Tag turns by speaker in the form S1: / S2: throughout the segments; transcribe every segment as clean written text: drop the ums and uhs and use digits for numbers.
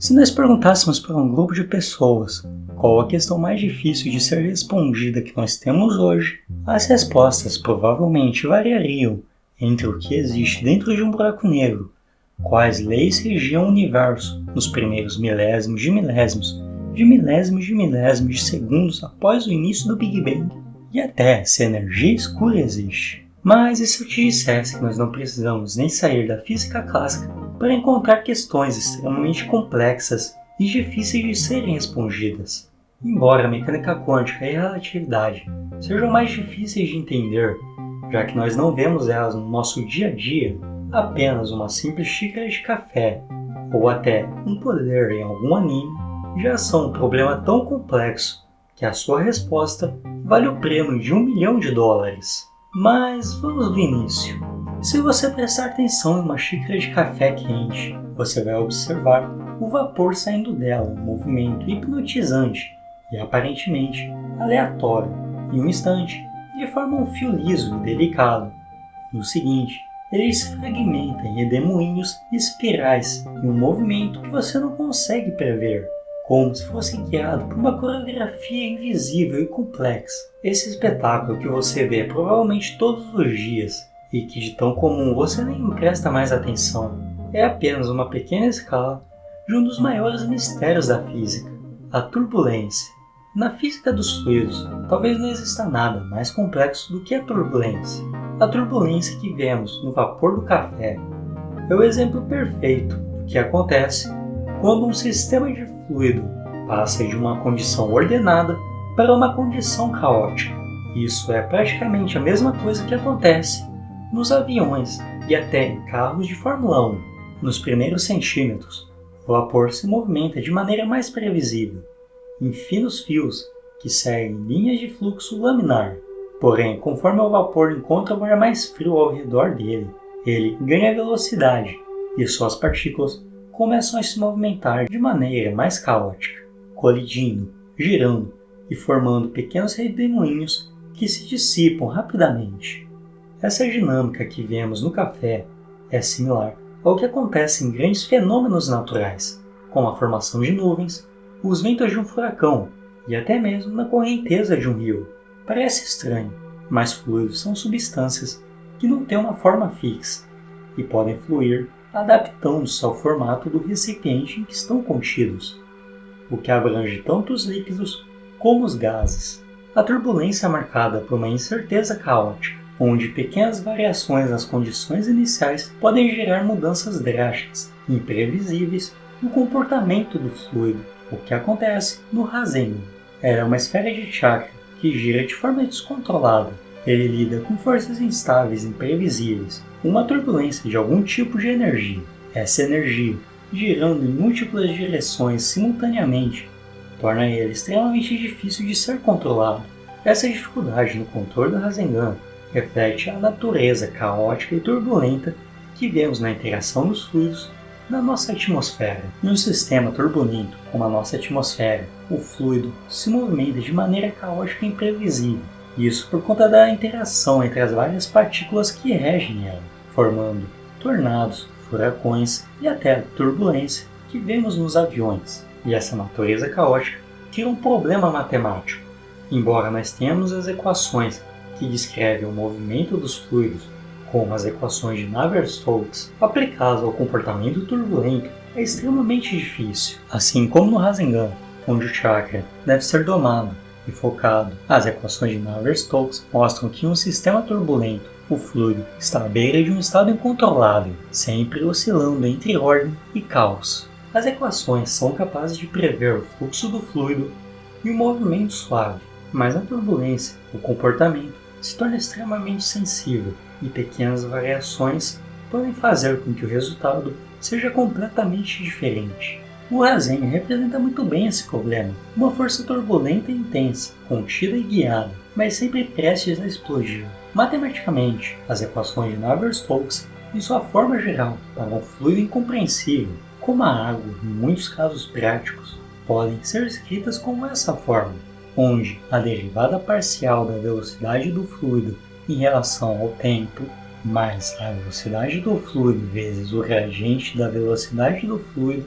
S1: Se nós perguntássemos para um grupo de pessoas qual a questão mais difícil de ser respondida que nós temos hoje, as respostas provavelmente variariam entre o que existe dentro de um buraco negro, quais leis regiam o universo nos primeiros milésimos de milésimos, de milésimos de milésimos de segundos após o início do Big Bang, e até se energia escura existe. Mas e se eu te dissesse que nós não precisamos nem sair da física clássica para encontrar questões extremamente complexas e difíceis de serem respondidas? Embora a mecânica quântica e a relatividade sejam mais difíceis de entender, já que nós não vemos elas no nosso dia a dia, apenas uma simples xícara de café ou até um poder em algum anime já são um problema tão complexo que a sua resposta vale o prêmio de $1 milhão. Mas vamos do início. Se você prestar atenção em uma xícara de café quente, você vai observar o vapor saindo dela, um movimento hipnotizante e aparentemente aleatório. Em um instante, ele forma um fio liso e delicado. No seguinte, ele se fragmenta em redemoinhos e espirais em um movimento que você não consegue prever, como se fosse guiado por uma coreografia invisível e complexa. Esse espetáculo que você vê provavelmente todos os dias e que de tão comum você nem presta mais atenção, é apenas uma pequena escala de um dos maiores mistérios da física, a turbulência. Na física dos fluidos, talvez não exista nada mais complexo do que a turbulência. A turbulência que vemos no vapor do café é o exemplo perfeito do que acontece quando um sistema de fluido passa de uma condição ordenada para uma condição caótica. Isso é praticamente a mesma coisa que acontece nos aviões e até em carros de Fórmula 1. Nos primeiros centímetros, o vapor se movimenta de maneira mais previsível, em finos fios que seguem linhas de fluxo laminar. Porém, conforme o vapor encontra o ar mais frio ao redor dele, ele ganha velocidade e suas partículas começam a se movimentar de maneira mais caótica, colidindo, girando e formando pequenos redemoinhos que se dissipam rapidamente. Essa dinâmica que vemos no café é similar ao que acontece em grandes fenômenos naturais, como a formação de nuvens, os ventos de um furacão e até mesmo na correnteza de um rio. Parece estranho, mas fluidos são substâncias que não têm uma forma fixa e podem fluir adaptando-se ao formato do recipiente em que estão contidos, o que abrange tanto os líquidos como os gases. A turbulência é marcada por uma incerteza caótica, onde pequenas variações nas condições iniciais podem gerar mudanças drásticas e imprevisíveis no comportamento do fluido, o que acontece no Rasengan. Ela é uma esfera de chakra que gira de forma descontrolada. Ele lida com forças instáveis e imprevisíveis, uma turbulência de algum tipo de energia. Essa energia, girando em múltiplas direções simultaneamente, torna ele extremamente difícil de ser controlado. Essa dificuldade no controle do Rasengan reflete a natureza caótica e turbulenta que vemos na interação dos fluidos na nossa atmosfera. Em um sistema turbulento como a nossa atmosfera, o fluido se movimenta de maneira caótica e imprevisível. Isso por conta da interação entre as várias partículas que regem ela, formando tornados, furacões e até a turbulência que vemos nos aviões. E essa natureza caótica cria um problema matemático. Embora nós tenhamos as equações que descrevem o movimento dos fluidos, como as equações de Navier-Stokes, aplicá-las ao comportamento turbulento é extremamente difícil. Assim como no Rasengan, onde o chakra deve ser domado e focado, as equações de Navier-Stokes mostram que em um sistema turbulento, o fluido está à beira de um estado incontrolável, sempre oscilando entre ordem e caos. As equações são capazes de prever o fluxo do fluido e o movimento suave, mas na turbulência, o comportamento se torna extremamente sensível e pequenas variações podem fazer com que o resultado seja completamente diferente. O Rasengan representa muito bem esse problema, uma força turbulenta e intensa, contida e guiada, mas sempre prestes a explodir. Matematicamente, as equações de Navier-Stokes, em sua forma geral, para um fluido incompreensível, como a água em muitos casos práticos, podem ser escritas como essa forma, onde a derivada parcial da velocidade do fluido em relação ao tempo mais a velocidade do fluido vezes o gradiente da velocidade do fluido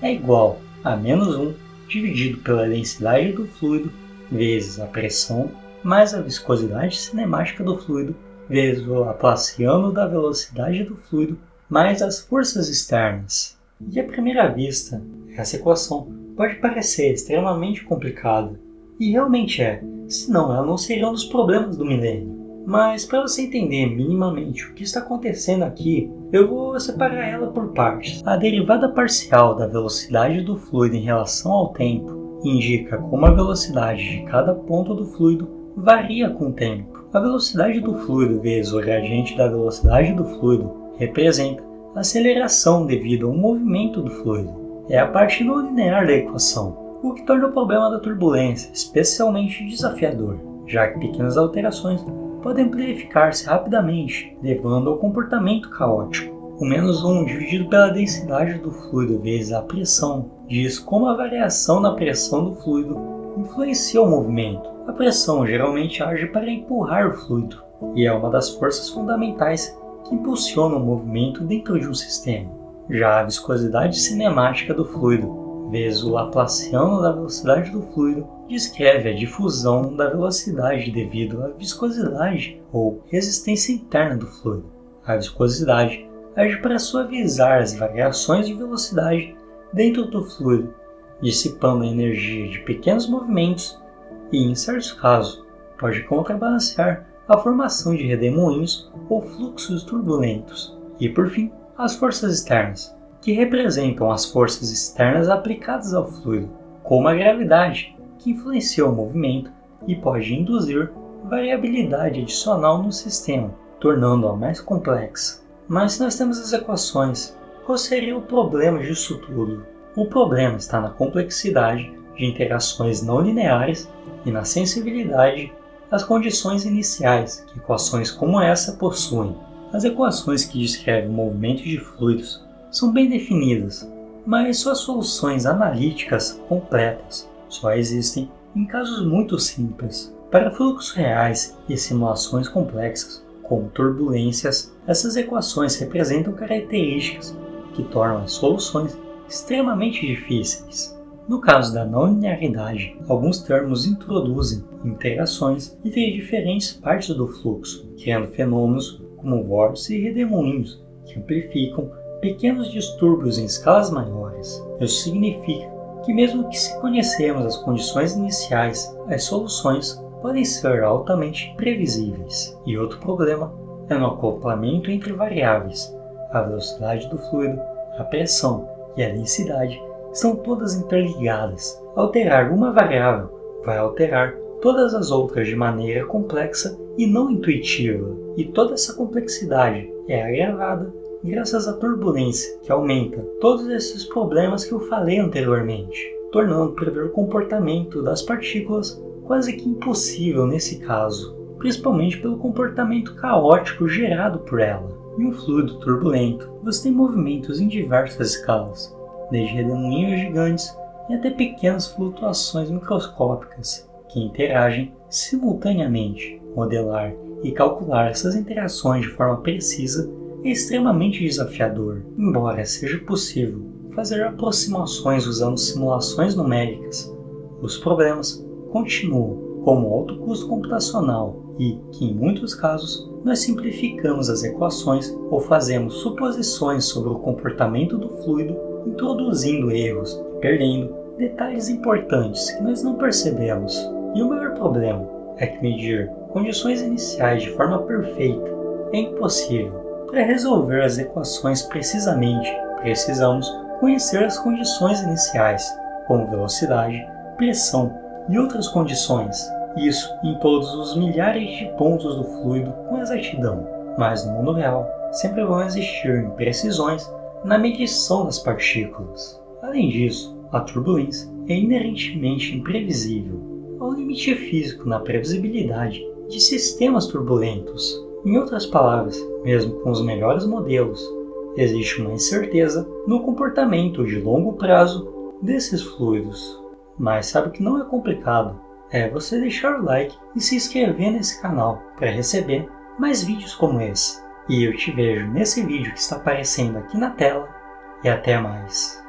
S1: é igual a -1 dividido pela densidade do fluido vezes a pressão mais a viscosidade cinemática do fluido vezes o laplaciano da velocidade do fluido mais as forças externas. E à primeira vista, essa equação pode parecer extremamente complicada, e realmente é, senão ela não seria um dos problemas do milênio. Mas para você entender minimamente o que está acontecendo aqui, eu vou separar ela por partes. A derivada parcial da velocidade do fluido em relação ao tempo indica como a velocidade de cada ponto do fluido varia com o tempo. A velocidade do fluido vezes o gradiente da velocidade do fluido representa a aceleração devido ao movimento do fluido. É a parte não linear da equação, o que torna o problema da turbulência especialmente desafiador, já que pequenas alterações podem amplificar-se rapidamente, levando ao comportamento caótico. O -1 dividido pela densidade do fluido vezes a pressão diz como a variação na pressão do fluido influencia o movimento. A pressão geralmente age para empurrar o fluido, e é uma das forças fundamentais que impulsiona o movimento dentro de um sistema. Já a viscosidade cinemática do fluido vezes o laplaciano da velocidade do fluido descreve a difusão da velocidade devido à viscosidade ou resistência interna do fluido. A viscosidade age para suavizar as variações de velocidade dentro do fluido, dissipando a energia de pequenos movimentos e, em certos casos, pode contrabalancear a formação de redemoinhos ou fluxos turbulentos. E, por fim, as forças externas, que representam as forças externas aplicadas ao fluido, como a gravidade, que influencia o movimento e pode induzir variabilidade adicional no sistema, tornando-a mais complexa. Mas se nós temos as equações, qual seria o problema disso tudo? O problema está na complexidade de interações não lineares e na sensibilidade às condições iniciais que equações como essa possuem. As equações que descrevem o movimento de fluidos são bem definidas, mas suas soluções analíticas completas só existem em casos muito simples. Para fluxos reais e simulações complexas, como turbulências, essas equações representam características que tornam as soluções extremamente difíceis. No caso da não linearidade, alguns termos introduzem interações entre diferentes partes do fluxo, criando fenômenos como vórtices e redemoinhos, que amplificam pequenos distúrbios em escalas maiores. Isso significa que mesmo que se conhecermos as condições iniciais, as soluções podem ser altamente imprevisíveis. E outro problema é no acoplamento entre variáveis. A velocidade do fluido, a pressão e a densidade estão todas interligadas. Alterar uma variável vai alterar todas as outras de maneira complexa e não intuitiva. E toda essa complexidade é agravada graças à turbulência, que aumenta todos esses problemas que eu falei anteriormente, tornando prever o comportamento das partículas quase que impossível nesse caso, principalmente pelo comportamento caótico gerado por ela. Em um fluido turbulento, você tem movimentos em diversas escalas, desde redemoinhos gigantes e até pequenas flutuações microscópicas, que interagem simultaneamente. Modelar e calcular essas interações de forma precisa é extremamente desafiador, embora seja possível fazer aproximações usando simulações numéricas. Os problemas continuam, como alto custo computacional e que, em muitos casos, nós simplificamos as equações ou fazemos suposições sobre o comportamento do fluido, introduzindo erros e perdendo detalhes importantes que nós não percebemos. E o maior problema é que medir condições iniciais de forma perfeita é impossível. Para resolver as equações precisamente, precisamos conhecer as condições iniciais, como velocidade, pressão e outras condições. Isso em todos os milhares de pontos do fluido com exatidão. Mas no mundo real, sempre vão existir imprecisões na medição das partículas. Além disso, a turbulência é inerentemente imprevisível. Há um limite físico na previsibilidade de sistemas turbulentos. Em outras palavras, mesmo com os melhores modelos, existe uma incerteza no comportamento de longo prazo desses fluidos. Mas sabe o que não é complicado? É você deixar o like e se inscrever nesse canal para receber mais vídeos como esse. E eu te vejo nesse vídeo que está aparecendo aqui na tela e até mais.